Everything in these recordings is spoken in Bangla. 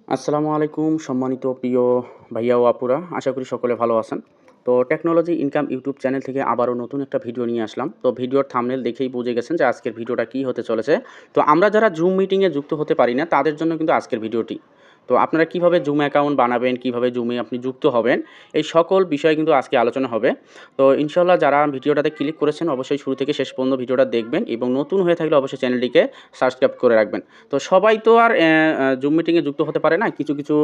আসসালামু আলাইকুম সম্মানিত প্রিয় ভাইয়া ও আপুরা। আশা করি সকলে ভালো আছেন। তো টেকনোলজি ইনকাম ইউটিউব চ্যানেল থেকে আবারও নতুন একটা ভিডিও নিয়ে আসলাম। তো ভিডিওর থাম্বনেল দেখেই বুঝে গেছেন যে আজকের ভিডিওটা কী হতে চলেছে। তো আমরা যারা জুম মিটিংয়ে যুক্ত হতে পারি না তাদের জন্য কিন্তু আজকের ভিডিওটি। তো আপনারা কিভাবে জুম অ্যাকাউন্ট বানাবেন, কিভাবে জুমে আপনি যুক্ত হবেন, এই সকল বিষয়ে কিন্তু আজকে আলোচনা হবে। তো ইনশাআল্লাহ যারা ভিডিওটাতে ক্লিক করেছেন অবশ্যই শুরু থেকে শেষ পর্যন্ত ভিডিওটা দেখবেন এবং নতুন হয়ে থাকলে অবশ্যই চ্যানেলটিকে সাবস্ক্রাইব করে রাখবেন। তো সবাই তো আর জুম মিটিংয়ে যুক্ত হতে পারে না। কিছু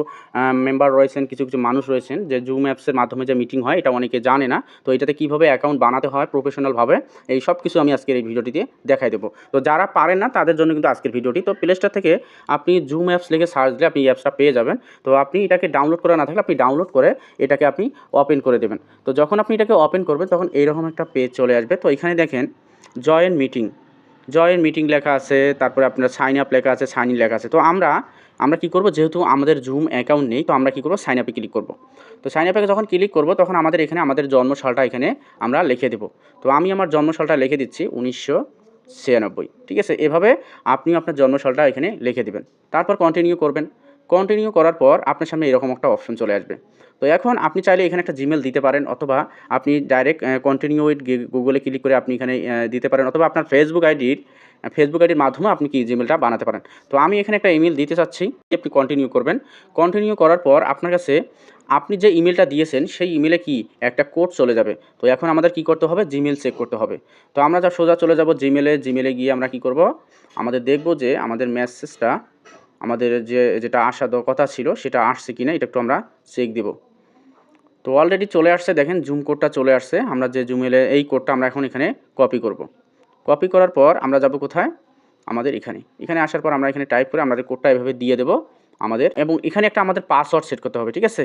মেম্বার রয়েছেন, কিছু মানুষ রয়েছেন যে জুম অ্যাপসের মাধ্যমে যে মিটিং হয় এটা অনেকে জানে না। তো এটাতে কীভাবে অ্যাকাউন্ট বানাতে হয় প্রফেশনালভাবে এই সব কিছু আমি আজকের এই ভিডিওটিতে দেখাই দেবো। তো যারা পারেন না তাদের জন্য কিন্তু আজকের ভিডিওটি। তো প্লে স্টোর থেকে আপনি জুম অ্যাপস লিখে সার্চ দিলে আপনি এই অ্যাপসটা পেয়ে যাবেন। তো আপনি এটাকে ডাউনলোড করা না থাকলে আপনি ডাউনলোড করে এটাকে আপনি ওপেন করে দেবেন। তো যখন আপনি এটাকে ওপেন করবেন তখন এইরকম একটা পেজ চলে আসবে। তো এখানে দেখেন জয়েন মিটিং লেখা আছে, তারপরে আপনার সাইন আপ লেখা আছে, সাইন ইন লেখা আছে। তো আমরা কী করব, যেহেতু আমাদের জুম অ্যাকাউন্ট নেই তো আমরা কী করব, সাইন আপে ক্লিক করব। তো সাইন আপে যখন ক্লিক করব তখন আমাদের এখানে আমাদের জন্মসালটা এখানে আমরা লিখে দেব। তো আমি আমার জন্মসালটা লিখে দিচ্ছি 1996। ঠিক আছে, এভাবে আপনিও আপনার জন্মসালটা এখানে লিখে দিবেন। তারপর কন্টিনিউ করবেন। কন্টিনিউ করার পর আপনার সামনে এরকম একটা অপশন চলে আসবে। তো এখন আপনি চাইলে এখানে একটা জিমেল দিতে পারেন, অথবা আপনি ডাইরেক্ট কন্টিনিউ উইথ গুগলে ক্লিক করে আপনি এখানে দিতে পারেন, অথবা আপনার ফেসবুক আইডির মাধ্যমে আপনি কি জিমেলটা বানাতে পারেন। তো আমি এখানে একটা ইমেল দিতে চাচ্ছি, আপনি কন্টিনিউ করবেন। কন্টিনিউ করার পর আপনার কাছে আপনি যে ইমেলটা দিয়েছেন সেই ইমেলে কি একটা কোড চলে যাবে। তো এখন আমাদের কি করতে হবে, জিমেল চেক করতে হবে। তো আমরা সোজা চলে যাব জিমেলে গিয়ে আমরা কি করব, আমাদের দেখব যে আমাদের মেসেজটা আমাদের যেটা আসার কথা ছিল সেটা আসছে কিনা এটা একটু আমরা চেক দিব। তো অলরেডি চলে আসছে, দেখেন জুম কোডটা চলে আসছে। আমরা যে জুমেলে এই কোডটা আমরা এখন এখানে কপি করব। কপি করার পর আমরা যাব কোথায়, আমাদের এখানে আসার পর আমরা এখানে টাইপ করে আমাদের কোডটা এভাবে দিয়ে দেব আমাদের, এবং এখানে একটা আমাদের পাসওয়ার্ড সেট করতে হবে। ঠিক আছে,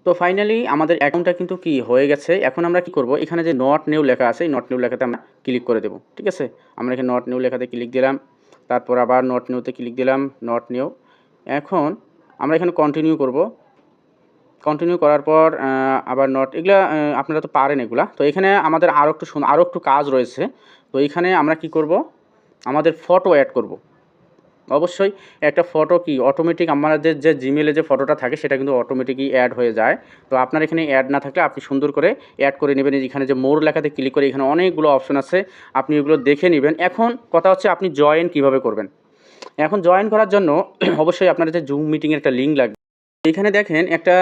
তো ফাইনালি আমাদের অ্যাকাউন্টটা কিন্তু কি হয়ে গেছে। এখন আমরা কি করব, এখানে যে নট নিউ লেখা আছে এই নট নিউ লেখাতে আমরা ক্লিক করে দেব। ঠিক আছে, আমরা এখানে নট নিউ লেখাতে ক্লিক দিলাম, তারপর আবার নট নিউতে ক্লিক দিলাম, নট নিউ। এখন আমরা এখানে কন্টিনিউ করব। কন্টিনিউ করার পর আবার নট, এগুলা আপনারা তো পারেন এগুলা। তো এখানে আমাদের আরও একটু কাজ রয়েছে। তো এখানে আমরা কি করব, আমাদের ফটো অ্যাড করব। অবশ্যই একটা ফটো কি অটোমেটিক আমাদের যে জিমেলে যে ফটোটা থাকে সেটা কিন্তু অটোমেটিকই অ্যাড হয়ে যায়। তো আপনার এখানে অ্যাড না থাকলে আপনি সুন্দর করে অ্যাড করে নেবেন। এখানে যে মোর লেখাতে ক্লিক করে এখানে অনেকগুলো অপশন আছে, আপনি এগুলো দেখে নেবেন। এখন কথা হচ্ছে আপনি জয়েন কিভাবে করবেন। এখন জয়েন করার জন্য অবশ্যই আপনার যে জুম মিটিংয়ের একটা লিঙ্ক লাগবে। এখানে দেখেন একটা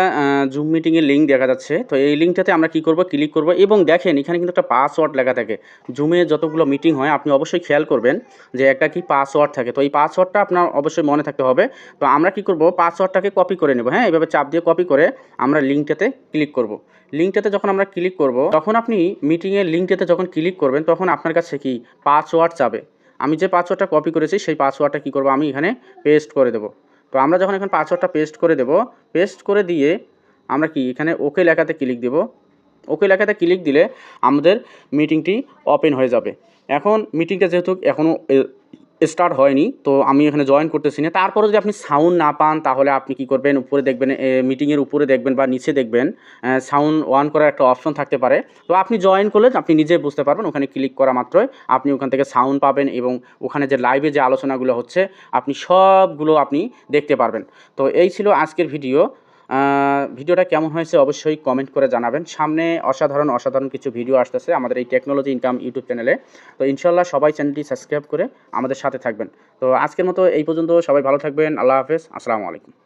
জুম মিটিংয়ের লিঙ্ক দেখা যাচ্ছে। তো এই লিঙ্কটাতে আমরা কি করব, ক্লিক করব, এবং দেখেন এখানে কিন্তু একটা পাসওয়ার্ড লেখা থাকে। জুমে যতগুলো মিটিং হয় আপনি অবশ্যই খেয়াল করবেন যে একটা কি পাসওয়ার্ড থাকে। তো এই পাসওয়ার্ডটা আপনার অবশ্যই মনে থাকতে হবে। তো আমরা কি করব, পাসওয়ার্ডটাকে কপি করে নেব। হ্যাঁ, এভাবে চাপ দিয়ে কপি করে আমরা লিঙ্কটাতে ক্লিক করব। লিঙ্কটাতে যখন আমরা ক্লিক করব তখন আপনি মিটিংয়ের লিঙ্কটাতে যখন ক্লিক করবেন তখন আপনার কাছে কি পাসওয়ার্ড চাবে। আমি যে পাসওয়ার্ডটা কপি করেছি সেই পাসওয়ার্ডটা কি করব, আমি এখানে পেস্ট করে দেব। তো আমরা যখন এখন পাসওয়ার্ডটা পেস্ট করে দেব, পেস্ট করে দিয়ে আমরা কি এখানে ওকে লেখাতে ক্লিক দেব। ওকে লেখাতে ক্লিক দিলে আমাদের মিটিংটি ওপেন হয়ে যাবে। এখন মিটিংটা যেহেতু এখনও স্টার্ট হয়নি তো আমি এখানে জয়েন করতেছি না। তারপরে যদি আপনি সাউন্ড না পান তাহলে আপনি কি করবেন, উপরে দেখবেন মিটিংয়ের উপরে দেখবেন বা নিচে দেখবেন সাউন্ড অন করার একটা অপশন থাকতে পারে। তো আপনি জয়েন করলে আপনি নিজে বুঝতে পারবেন, ওখানে ক্লিক করা মাত্রই আপনি ওখান থেকে সাউন্ড পাবেন এবং ওখানে যে লাইভে যে আলোচনাগুলো হচ্ছে আপনি সবগুলো আপনি দেখতে পারবেন। তো এই ছিল আজকের ভিডিও। ভিডিওটা কেমন হয়েছে অবশ্যই কমেন্ট করে জানাবেন। সামনে অসাধারণ কিছু ভিডিও আসতেছে আমাদের এই টেকনোলজি ইনকাম ইউটিউব চ্যানেলে। তো ইনশাল্লাহ সবাই চ্যানেলটি সাবস্ক্রাইব করে আমাদের সাথে থাকবেন। তো আজকের মতো এই পর্যন্ত, সবাই ভালো থাকবেন। আল্লাহ হাফেজ, আসসালামু আলাইকুম।